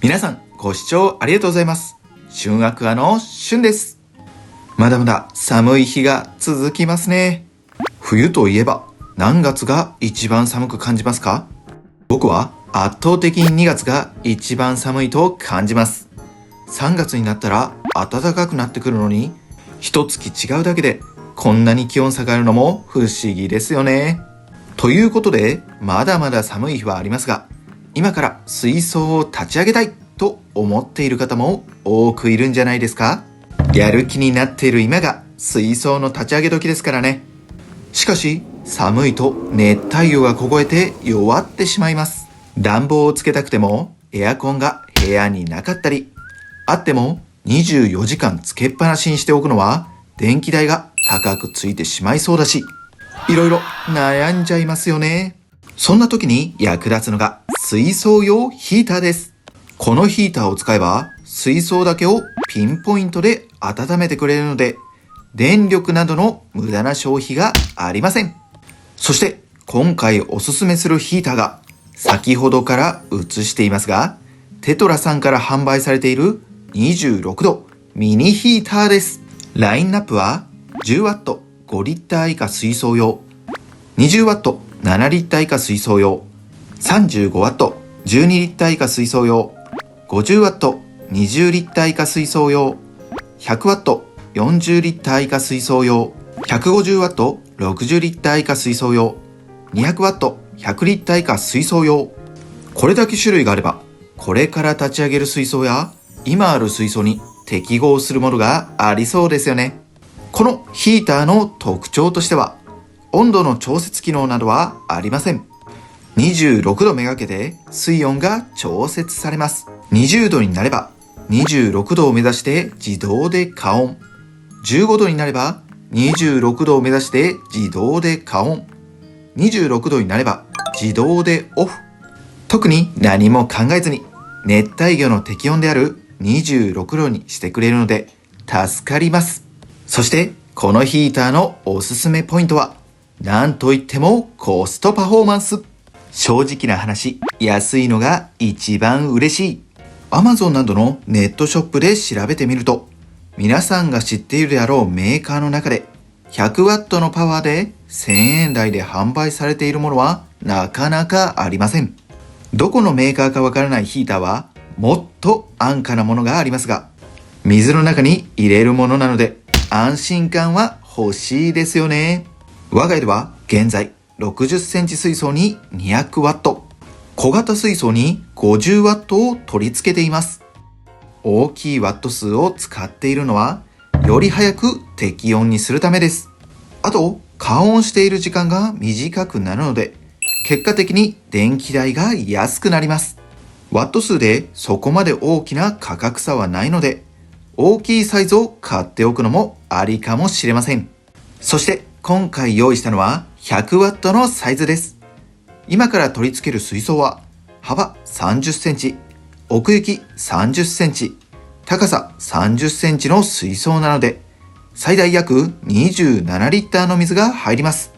皆さんご視聴ありがとうございます。旬アクアの旬です。まだまだ寒い日が続きますね。冬といえば何月が一番寒く感じますか？僕は圧倒的に2月が一番寒いと感じます。3月になったら暖かくなってくるのに、一月違うだけでこんなに気温差があるのも不思議ですよね。ということで、まだまだ寒い日はありますが、今から水槽を立ち上げたいと思っている方も多くいるんじゃないですか？やる気になっている今が水槽の立ち上げ時ですからね。しかし寒いと熱帯魚が凍えて弱ってしまいます。暖房をつけたくてもエアコンが部屋になかったり、あっても24時間つけっぱなしにしておくのは電気代が高くついてしまいそうだし、いろいろ悩んじゃいますよね。そんな時に役立つのが水槽用ヒーターです。このヒーターを使えば水槽だけをピンポイントで温めてくれるので、電力などの無駄な消費がありません。そして今回おすすめするヒーターが、先ほどから映していますが、テトラさんから販売されている26度ミニヒーターです。ラインナップは 10W 5リッター以下水槽用、20W 7リッター以下水槽用、35W 12リッター以下水槽用、50W 20リッター以下水槽用、100W 40リッター以下水槽用、150W 60リッター以下水槽用、200W 100リッター以下水槽用。これだけ種類があれば、これから立ち上げる水槽や今ある水槽に適合するものがありそうですよね。このヒーターの特徴としては、温度の調節機能などはありません。26度めがけて水温が調節されます。20度になれば26度を目指して自動で加温。15度になれば26度を目指して自動で加温。26度になれば自動でオフ。特に何も考えずに熱帯魚の適温である26度にしてくれるので助かります。そしてこのヒーターのおすすめポイントは、なんといってもコストパフォーマンス。正直な話、安いのが一番嬉しい。Amazon などのネットショップで調べてみると、皆さんが知っているであろうメーカーの中で 100W のパワーで1000円台で販売されているものはなかなかありません。どこのメーカーかわからないヒーターはもっと安価なものがありますが、水の中に入れるものなので安心感は欲しいですよね。我が家では現在60センチ水槽に 200W、小型水槽に 50W を取り付けています。大きいワット数を使っているのは、より早く適温にするためです。あと、加温している時間が短くなるので、結果的に電気代が安くなります。ワット数でそこまで大きな価格差はないので、大きいサイズを買っておくのもありかもしれません。そして今回用意したのは 100W のサイズです。今から取り付ける水槽は幅30センチ、奥行き30センチ、高さ30センチの水槽なので、最大約27リッターの水が入ります。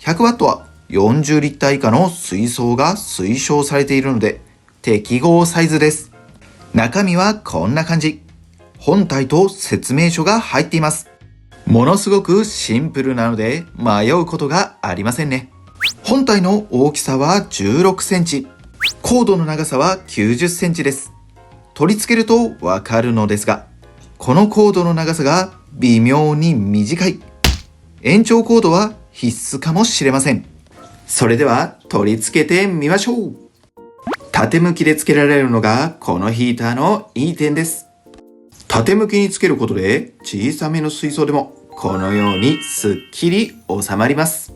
100W は40リッター以下の水槽が推奨されているので、適合サイズです。中身はこんな感じ。本体と説明書が入っています。ものすごくシンプルなので迷うことがありませんね。本体の大きさは16センチ。コードの長さは90センチです。取り付けるとわかるのですが、このコードの長さが微妙に短い。延長コードは必須かもしれません。それでは取り付けてみましょう。縦向きで付けられるのがこのヒーターのいい点です。縦向きにつけることで小さめの水槽でもこのようにすっきり収まります。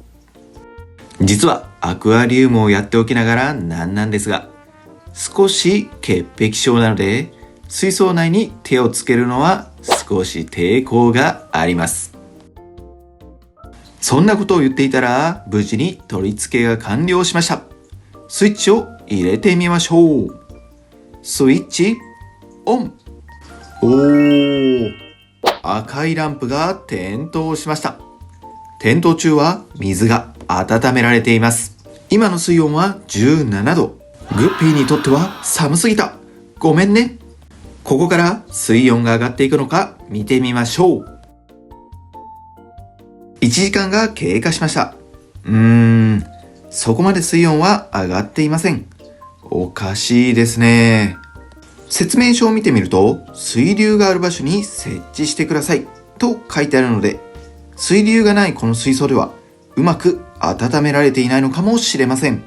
実はアクアリウムをやっておきながらなんですが、少し潔癖症なので水槽内に手をつけるのは少し抵抗があります。そんなことを言っていたら無事に取り付けが完了しました。スイッチを入れてみましょう。スイッチオン。赤いランプが点灯しました。点灯中は水が温められています。今の水温は17度。グッピーにとっては寒すぎた。ごめんね。ここから水温が上がっていくのか見てみましょう。1時間が経過しました。そこまで水温は上がっていません。おかしいですね。説明書を見てみると、水流がある場所に設置してくださいと書いてあるので、水流がないこの水槽ではうまく温められていないのかもしれません。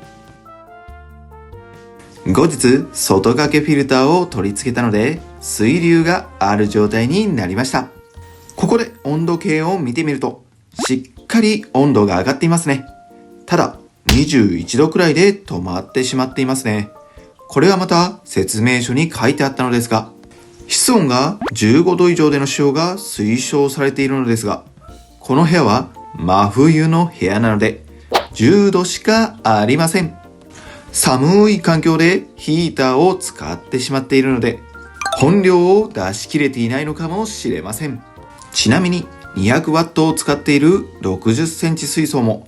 後日、外掛けフィルターを取り付けたので、水流がある状態になりました。ここで温度計を見てみると、しっかり温度が上がっていますね。ただ、21度くらいで止まってしまっていますね。これはまた説明書に書いてあったのですが、室温が15度以上での使用が推奨されているのですが、この部屋は真冬の部屋なので、10度しかありません。寒い環境でヒーターを使ってしまっているので、本量を出し切れていないのかもしれません。ちなみに200ワットを使っている60センチ水槽も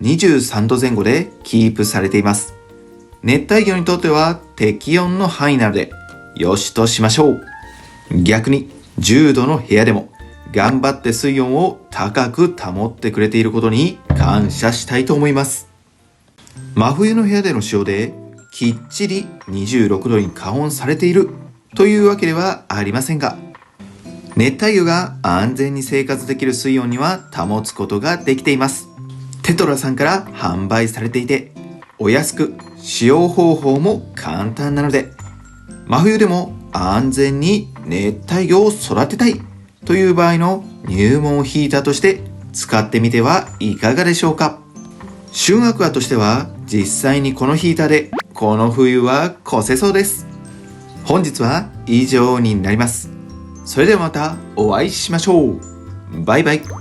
23度前後でキープされています。熱帯魚にとっては適温の範囲なので、よしとしましょう。逆に10度の部屋でも頑張って水温を高く保ってくれていることに感謝したいと思います。真冬の部屋での使用できっちり26度に加温されているというわけではありませんが、熱帯魚が安全に生活できる水温には保つことができています。テトラさんから販売されていて、お安く使用方法も簡単なので、真冬でも安全に熱帯魚を育てたいという場合の入門ヒーターとして使ってみてはいかがでしょうか。旬アクアとしては実際にこのヒーターでこの冬は越せそうです。本日は以上になります。それではまたお会いしましょう。バイバイ。